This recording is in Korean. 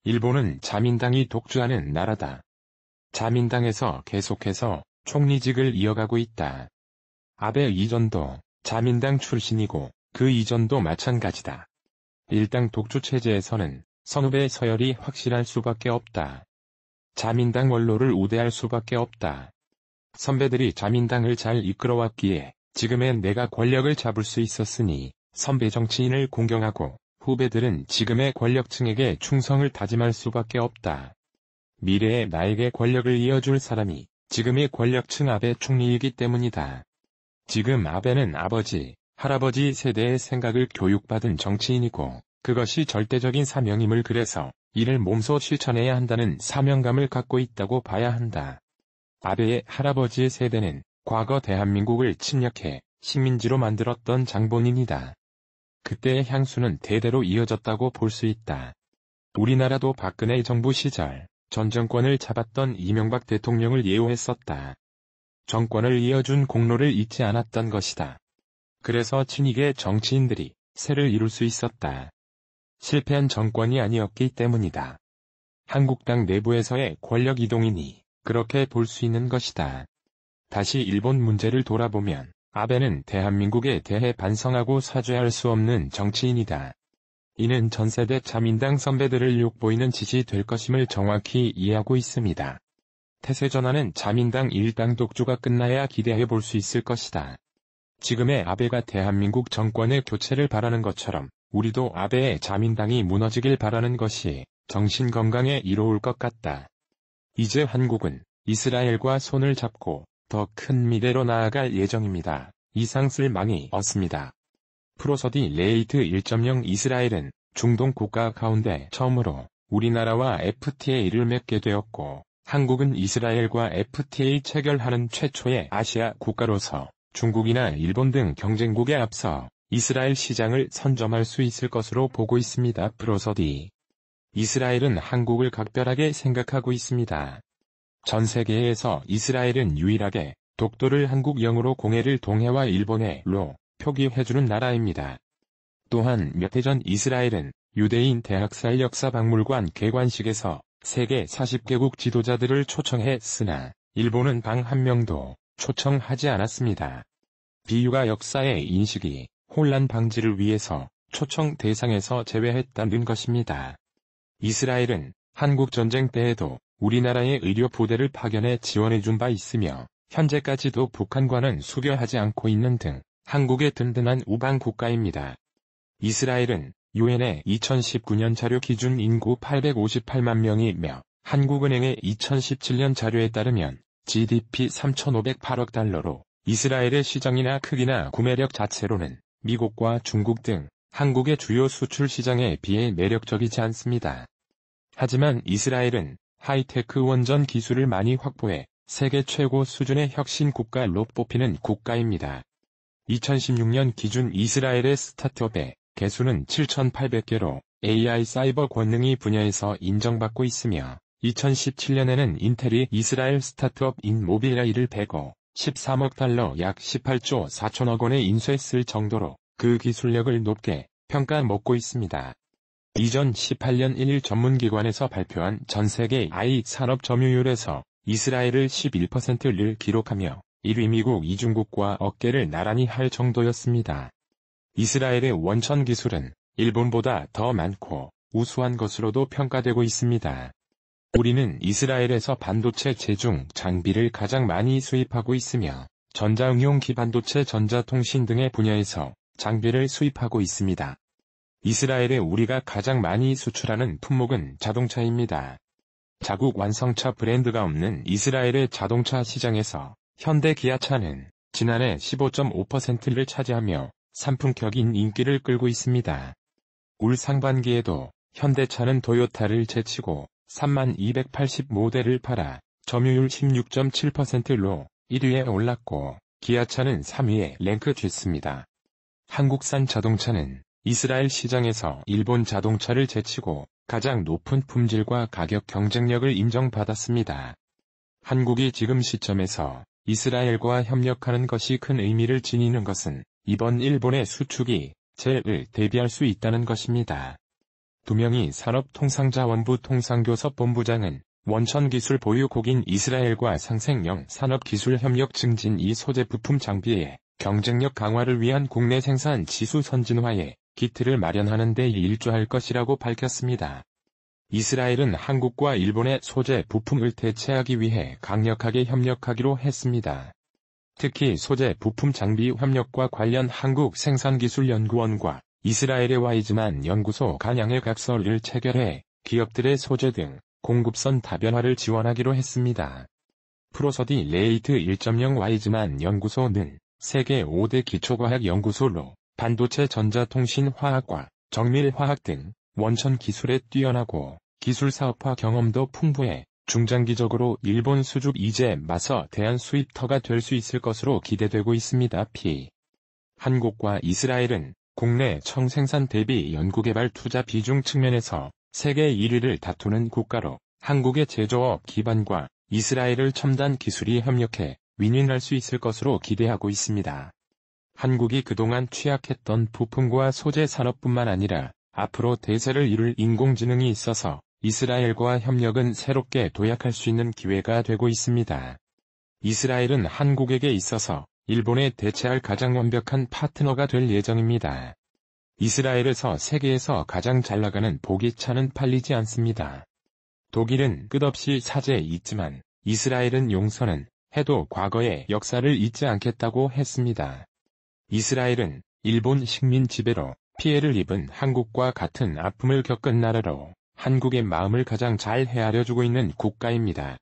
일본은 자민당이 독주하는 나라다. 자민당에서 계속해서 총리직을 이어가고 있다. 아베 이전도 자민당 출신이고 그 이전도 마찬가지다. 일당 독주 체제에서는 선후배 서열이 확실할 수밖에 없다. 자민당 원로를 우대할 수밖에 없다. 선배들이 자민당을 잘 이끌어왔기에 지금의 내가 권력을 잡을 수 있었으니 선배 정치인을 공경하고 후배들은 지금의 권력층에게 충성을 다짐할 수밖에 없다. 미래에 나에게 권력을 이어줄 사람이 지금의 권력층 아베 총리이기 때문이다. 지금 아베는 아버지, 할아버지 세대의 생각을 교육받은 정치인이고 그것이 절대적인 사명임을 그래서 이를 몸소 실천해야 한다는 사명감을 갖고 있다고 봐야 한다. 아베의 할아버지의 세대는 과거 대한민국을 침략해 식민지로 만들었던 장본인이다. 그때의 향수는 대대로 이어졌다고 볼 수 있다. 우리나라도 박근혜 정부 시절 전 정권을 잡았던 이명박 대통령을 예우했었다. 정권을 이어준 공로를 잊지 않았던 것이다. 그래서 친이계 정치인들이 세를 이룰 수 있었다. 실패한 정권이 아니었기 때문이다. 한국당 내부에서의 권력 이동이니 그렇게 볼 수 있는 것이다. 다시 일본 문제를 돌아보면 아베는 대한민국에 대해 반성하고 사죄할 수 없는 정치인이다. 이는 전세대 자민당 선배들을 욕보이는 짓이 될 것임을 정확히 이해하고 있습니다. 태세전환은 자민당 일당 독주가 끝나야 기대해 볼 수 있을 것이다. 지금의 아베가 대한민국 정권의 교체를 바라는 것처럼 우리도 아베의 자민당이 무너지길 바라는 것이 정신건강에 이로울 것 같다. 이제 한국은 이스라엘과 손을 잡고 더 큰 미래로 나아갈 예정입니다. 이상 쓸망이 없습니다. 프로서디 레이트 1.0 이스라엘은 중동 국가 가운데 처음으로 우리나라와 FTA를 맺게 되었고 한국은 이스라엘과 FTA 체결하는 최초의 아시아 국가로서 중국이나 일본 등 경쟁국에 앞서 이스라엘 시장을 선점할 수 있을 것으로 보고 있습니다. 프로서디 이스라엘은 한국을 각별하게 생각하고 있습니다. 전 세계에서 이스라엘은 유일하게 독도를 한국령으로 공해를 동해와 일본해로 표기해주는 나라입니다. 또한 몇 해 전 이스라엘은 유대인 대학살 역사박물관 개관식에서 세계 40개국 지도자들을 초청했으나 일본은 단 한 명도 초청하지 않았습니다. 비유가 역사의 인식이 혼란 방지를 위해서 초청 대상에서 제외했다는 것입니다. 이스라엘은 한국 전쟁 때에도 우리나라의 의료 부대를 파견해 지원해준 바 있으며 현재까지도 북한과는 수교하지 않고 있는 등 한국의 든든한 우방 국가입니다. 이스라엘은 유엔의 2019년 자료 기준 인구 858만 명이며 한국은행의 2017년 자료에 따르면 GDP 3,508억 달러로 이스라엘의 시장이나 크기나 구매력 자체로는 미국과 중국 등 한국의 주요 수출 시장에 비해 매력적이지 않습니다. 하지만 이스라엘은 하이테크 원전 기술을 많이 확보해 세계 최고 수준의 혁신 국가로 뽑히는 국가입니다. 2016년 기준 이스라엘의 스타트업의 개수는 7,800개로 AI 사이버 권능이 분야에서 인정받고 있으며 2017년에는 인텔이 이스라엘 스타트업인 모빌아이를 113억 달러 약 18조 4천억 원에 인수했을 정도로 그 기술력을 높게 평가먹고 있습니다. 이전 18년 1일 전문기관에서 발표한 전세계 AI 산업 점유율에서 이스라엘을 11%를 기록하며 1위 미국 이중국과 어깨를 나란히 할 정도였습니다. 이스라엘의 원천 기술은 일본보다 더 많고 우수한 것으로도 평가되고 있습니다. 우리는 이스라엘에서 반도체 제중 장비를 가장 많이 수입하고 있으며 전자응용 기반도체 전자통신 등의 분야에서 장비를 수입하고 있습니다. 이스라엘에 우리가 가장 많이 수출하는 품목은 자동차입니다. 자국 완성차 브랜드가 없는 이스라엘의 자동차 시장에서 현대 기아차는 지난해 15.5%를 차지하며 산품격인 인기를 끌고 있습니다. 올 상반기에도 현대차는 토요타를 제치고 3280 모델을 팔아 점유율 16.7%로 1위에 올랐고 기아차는 3위에 랭크됐습니다. 한국산 자동차는 이스라엘 시장에서 일본 자동차를 제치고 가장 높은 품질과 가격 경쟁력을 인정받았습니다. 한국이 지금 시점에서 이스라엘과 협력하는 것이 큰 의미를 지니는 것은 이번 일본의 수축이 젤을 대비할 수 있다는 것입니다. 2명이 산업통상자원부 통상교섭본부장은 원천기술 보유국인 이스라엘과 상생형 산업기술 협력 증진 이 소재 부품 장비의 경쟁력 강화를 위한 국내 생산 지수 선진화에 기틀을 마련하는 데 일조할 것이라고 밝혔습니다. 이스라엘은 한국과 일본의 소재 부품을 대체하기 위해 강력하게 협력하기로 했습니다. 특히 소재 부품 장비 협력과 관련 한국생산기술연구원과 이스라엘의 와이즈만 연구소 간양의 각서를 체결해 기업들의 소재 등 공급선 다변화를 지원하기로 했습니다. 프로서디 레이트 1.0 와이즈만 연구소는 세계 5대 기초과학 연구소로 반도체 전자통신화학과 정밀화학 등 원천 기술에 뛰어나고 기술 사업화 경험도 풍부해 중장기적으로 일본 수줍 이제 맞서 대한 수입터가 될 수 있을 것으로 기대되고 있습니다. 한국과 이스라엘은 국내 청생산 대비 연구개발 투자 비중 측면에서 세계 1위를 다투는 국가로 한국의 제조업 기반과 이스라엘을 첨단 기술이 협력해 윈윈할 수 있을 것으로 기대하고 있습니다. 한국이 그동안 취약했던 부품과 소재 산업뿐만 아니라 앞으로 대세를 이룰 인공지능이 있어서 이스라엘과 협력은 새롭게 도약할 수 있는 기회가 되고 있습니다. 이스라엘은 한국에게 있어서 일본에 대체할 가장 완벽한 파트너가 될 예정입니다. 이스라엘에서 세계에서 가장 잘나가는 보기차는 팔리지 않습니다. 독일은 끝없이 사죄에 있지만 이스라엘은 용서는 해도 과거의 역사를 잊지 않겠다고 했습니다. 이스라엘은 일본 식민 지배로 피해를 입은 한국과 같은 아픔을 겪은 나라로 한국의 마음을 가장 잘 헤아려주고 있는 국가입니다.